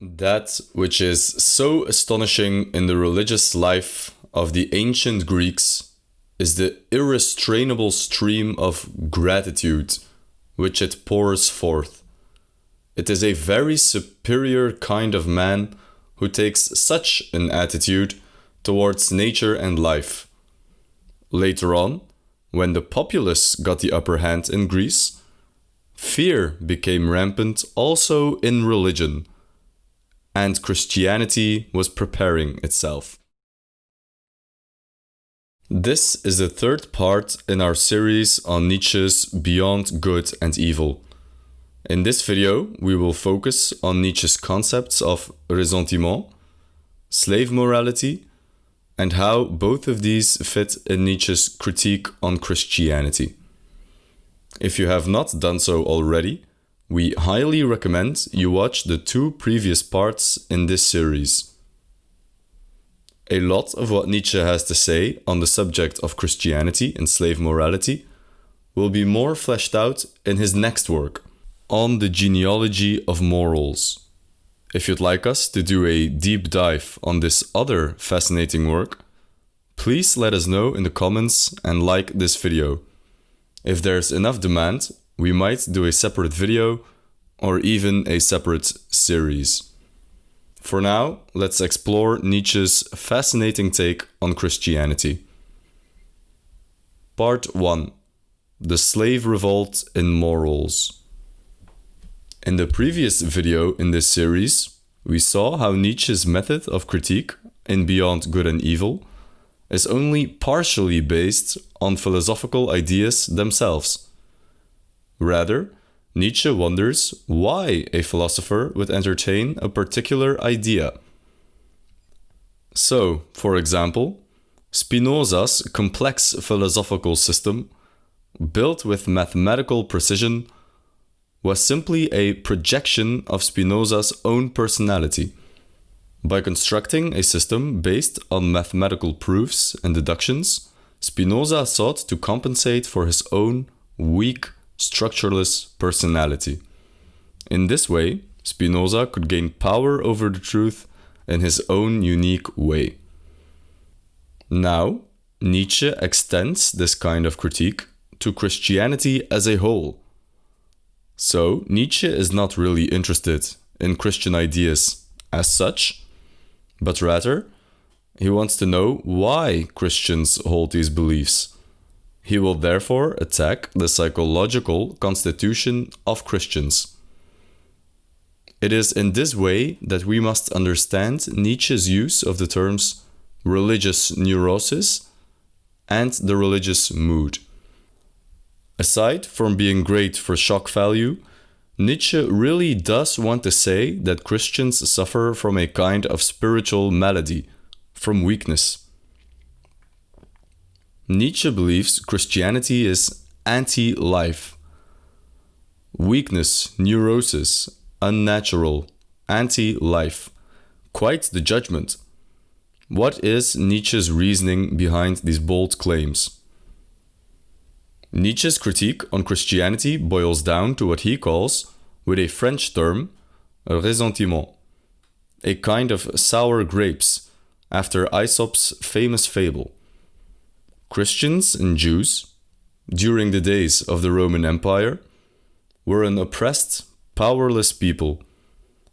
That which is so astonishing in the religious life of the ancient Greeks is the irrestrainable stream of gratitude which it pours forth. It is a very superior kind of man who takes such an attitude towards nature and life. Later on, when the populace got the upper hand in Greece, fear became rampant also in religion, and Christianity was preparing itself. This is the third part in our series on Nietzsche's Beyond Good and Evil. In this video, we will focus on Nietzsche's concepts of ressentiment, slave morality, and how both of these fit in Nietzsche's critique on Christianity. If you have not done so already, we highly recommend you watch the two previous parts in this series. A lot of what Nietzsche has to say on the subject of Christianity and slave morality will be more fleshed out in his next work, on the Genealogy of Morals. If you'd like us to do a deep dive on this other fascinating work, please let us know in the comments and like this video. If there's enough demand, we might do a separate video or even a separate series. For now, let's explore Nietzsche's fascinating take on Christianity. Part 1. The Slave Revolt in Morals. In the previous video in this series, we saw how Nietzsche's method of critique in Beyond Good and Evil is only partially based on philosophical ideas themselves. Rather, Nietzsche wonders why a philosopher would entertain a particular idea. So, for example, Spinoza's complex philosophical system, built with mathematical precision, was simply a projection of Spinoza's own personality. By constructing a system based on mathematical proofs and deductions, Spinoza sought to compensate for his own weak, structureless personality. In this way, Spinoza could gain power over the truth in his own unique way. Now, Nietzsche extends this kind of critique to Christianity as a whole. So, Nietzsche is not really interested in Christian ideas as such, but rather, he wants to know why Christians hold these beliefs. He will therefore attack the psychological constitution of Christians. It is in this way that we must understand Nietzsche's use of the terms religious neurosis and the religious mood. Aside from being great for shock value, Nietzsche really does want to say that Christians suffer from a kind of spiritual malady, from weakness. Nietzsche believes Christianity is anti-life. Weakness, neurosis, unnatural, anti-life. Quite the judgment. What is Nietzsche's reasoning behind these bold claims? Nietzsche's critique on Christianity boils down to what he calls, with a French term, ressentiment, a kind of sour grapes, after Aesop's famous fable. Christians and Jews, during the days of the Roman Empire, were an oppressed, powerless people.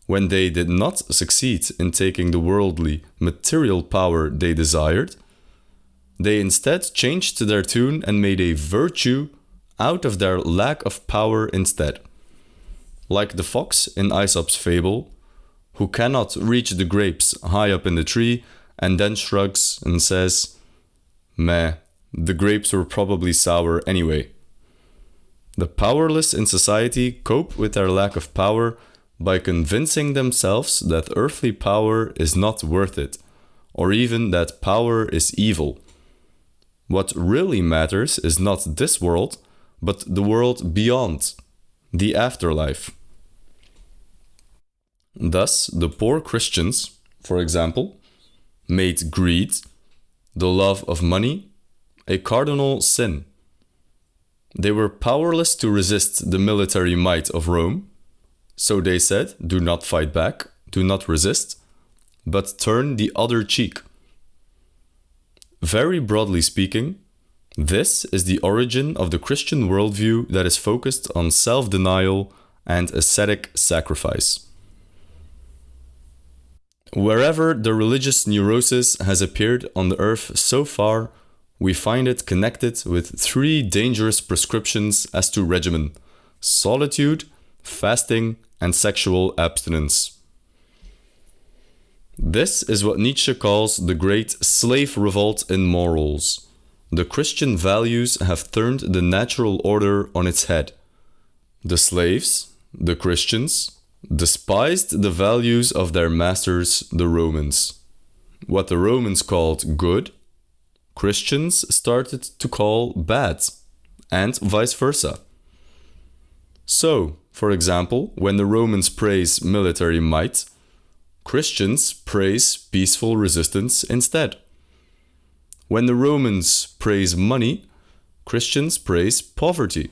When they did not succeed in taking the worldly, material power they desired, they instead changed their tune and made a virtue out of their lack of power instead. Like the fox in Aesop's fable, who cannot reach the grapes high up in the tree and then shrugs and says, "Meh, the grapes were probably sour anyway." The powerless in society cope with their lack of power by convincing themselves that earthly power is not worth it, or even that power is evil. What really matters is not this world, but the world beyond, the afterlife. Thus, the poor Christians, for example, made greed, the love of money, a cardinal sin. They were powerless to resist the military might of Rome, so they said, "Do not fight back, do not resist, but turn the other cheek. Very broadly speaking, this is the origin of the Christian worldview that is focused on self-denial and ascetic sacrifice. Wherever the religious neurosis has appeared on the earth so far, we find it connected with three dangerous prescriptions as to regimen: solitude, fasting, and sexual abstinence. This is what Nietzsche calls the great slave revolt in morals. The Christian values have turned the natural order on its head. The slaves, the Christians, despised the values of their masters, the Romans. What the Romans called good, Christians started to call bad, and vice versa. So, for example, when the Romans praise military might, Christians praise peaceful resistance instead. When the Romans praise money, Christians praise poverty.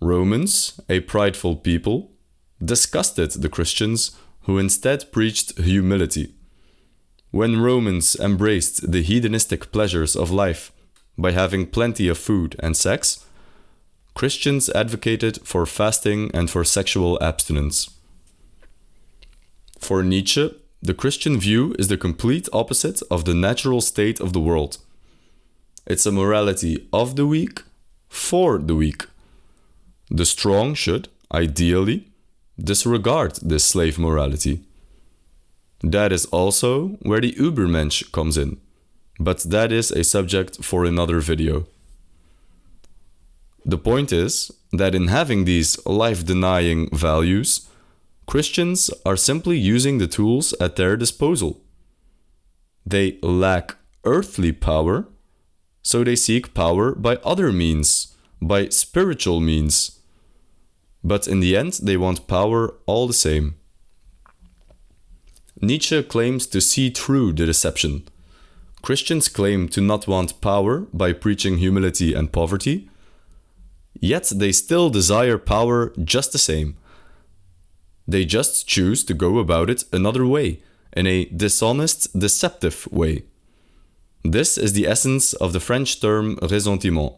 Romans, a prideful people, disgusted the Christians who instead preached humility. When Romans embraced the hedonistic pleasures of life by having plenty of food and sex, Christians advocated for fasting and for sexual abstinence. For Nietzsche, the Christian view is the complete opposite of the natural state of the world. It's a morality of the weak, for the weak. The strong should, ideally, disregard this slave morality. That is also where the Übermensch comes in, but that is a subject for another video. The point is that in having these life-denying values, Christians are simply using the tools at their disposal. They lack earthly power, so they seek power by other means, by spiritual means. But in the end, they want power all the same. Nietzsche claims to see through the deception. Christians claim to not want power by preaching humility and poverty, yet they still desire power just the same. They just choose to go about it another way, in a dishonest, deceptive way. This is the essence of the French term ressentiment.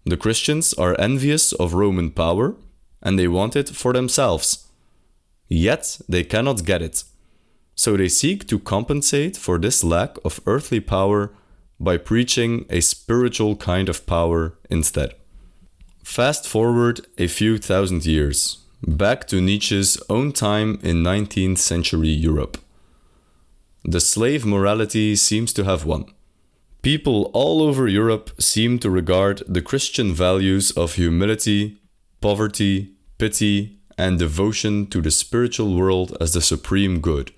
The Christians are envious of Roman power, and they want it for themselves. Yet they cannot get it. So they seek to compensate for this lack of earthly power by preaching a spiritual kind of power instead. Fast forward a few thousand years, back to Nietzsche's own time in 19th century Europe. The slave morality seems to have won. People all over Europe seem to regard the Christian values of humility, poverty, pity, and devotion to the spiritual world as the supreme good.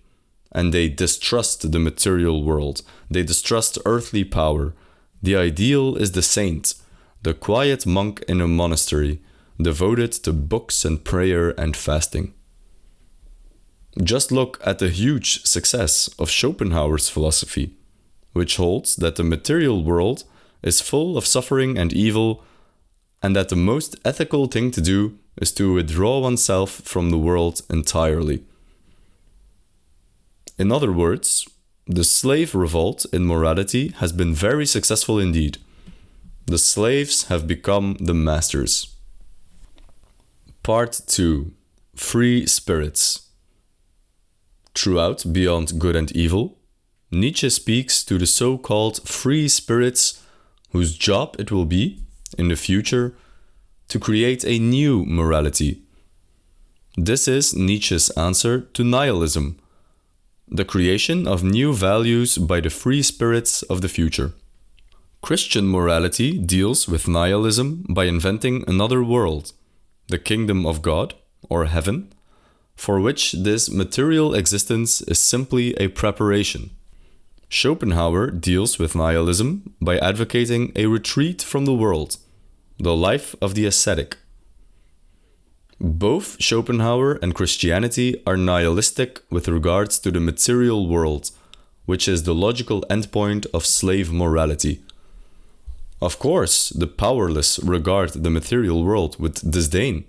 And they distrust the material world. They distrust earthly power. The ideal is the saint, the quiet monk in a monastery, devoted to books and prayer and fasting. Just look at the huge success of Schopenhauer's philosophy, which holds that the material world is full of suffering and evil, and that the most ethical thing to do is to withdraw oneself from the world entirely. In other words, the slave revolt in morality has been very successful indeed. The slaves have become the masters. Part 2. Free spirits. Throughout Beyond Good and Evil, Nietzsche speaks to the so-called free spirits whose job it will be, in the future, to create a new morality. This is Nietzsche's answer to nihilism, the creation of new values by the free spirits of the future. Christian morality deals with nihilism by inventing another world, the kingdom of God, or heaven, for which this material existence is simply a preparation. Schopenhauer deals with nihilism by advocating a retreat from the world, the life of the ascetic. Both Schopenhauer and Christianity are nihilistic with regards to the material world, which is the logical endpoint of slave morality. Of course, the powerless regard the material world with disdain.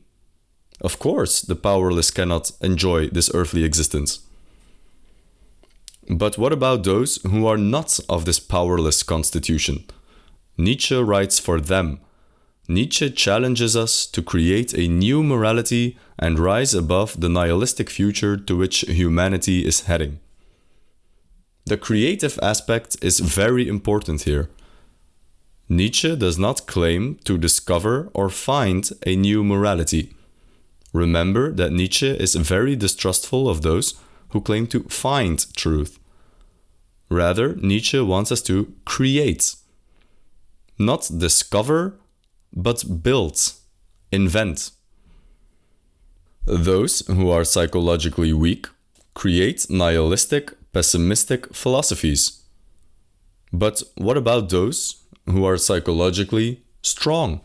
Of course, the powerless cannot enjoy this earthly existence. But what about those who are not of this powerless constitution? Nietzsche writes for them. Nietzsche challenges us to create a new morality and rise above the nihilistic future to which humanity is heading. The creative aspect is very important here. Nietzsche does not claim to discover or find a new morality. Remember that Nietzsche is very distrustful of those who claim to find truth. Rather, Nietzsche wants us to create. Not discover, but build, invent. Those who are psychologically weak create nihilistic, pessimistic philosophies. But what about those who are psychologically strong?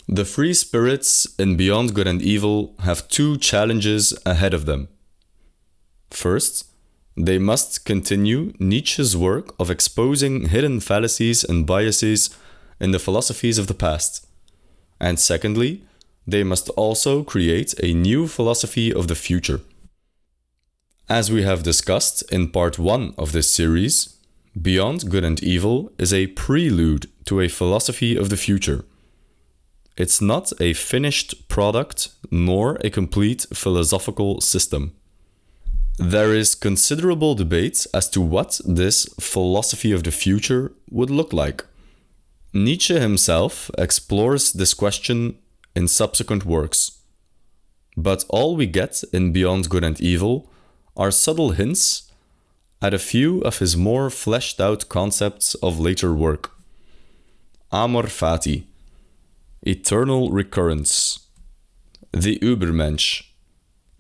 The free spirits in Beyond Good and Evil have two challenges ahead of them. First, they must continue Nietzsche's work of exposing hidden fallacies and biases in the philosophies of the past. And secondly, they must also create a new philosophy of the future. As we have discussed in part 1 of this series, Beyond Good and Evil is a prelude to a philosophy of the future. It's not a finished product nor a complete philosophical system. There is considerable debate as to what this philosophy of the future would look like. Nietzsche himself explores this question in subsequent works. But all we get in Beyond Good and Evil are subtle hints at a few of his more fleshed out concepts of later work. Amor fati, eternal recurrence, the Übermensch,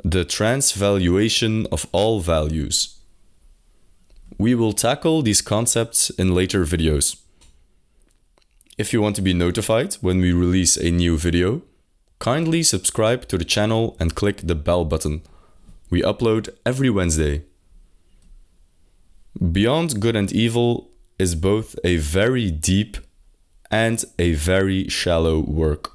the transvaluation of all values. We will tackle these concepts in later videos. If you want to be notified when we release a new video, kindly subscribe to the channel and click the bell button. We upload every Wednesday. Beyond Good and Evil is both a very deep and a very shallow work.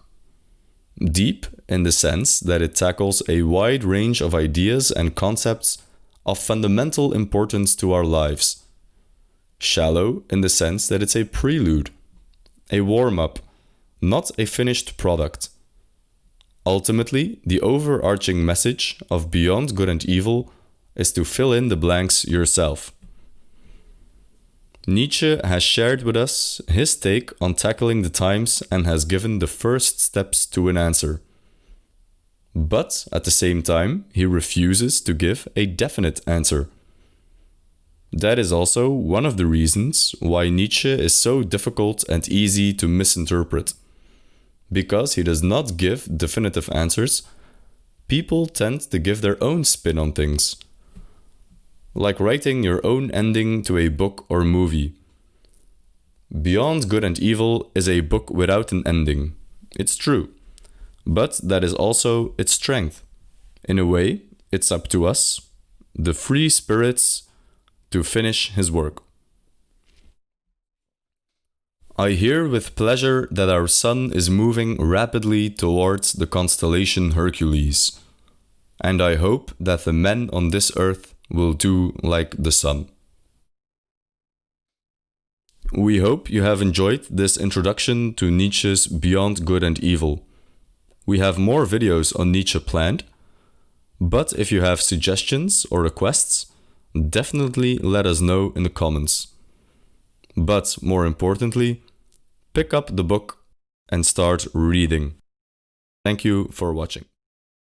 Deep in the sense that it tackles a wide range of ideas and concepts of fundamental importance to our lives. Shallow in the sense that it's a prelude, a warm-up, not a finished product. Ultimately, the overarching message of Beyond Good and Evil is to fill in the blanks yourself. Nietzsche has shared with us his take on tackling the times and has given the first steps to an answer. But at the same time, he refuses to give a definite answer. That is also one of the reasons why Nietzsche is so difficult and easy to misinterpret. Because he does not give definitive answers, people tend to give their own spin on things. Like writing your own ending to a book or movie. Beyond Good and Evil is a book without an ending. It's true. But that is also its strength. In a way, it's up to us, the free spirits, to finish his work. I hear with pleasure that our sun is moving rapidly towards the constellation Hercules, and I hope that the men on this earth will do like the sun. We hope you have enjoyed this introduction to Nietzsche's Beyond Good and Evil. We have more videos on Nietzsche planned, but if you have suggestions or requests, definitely let us know in the comments. But more importantly, pick up the book and start reading. Thank you for watching.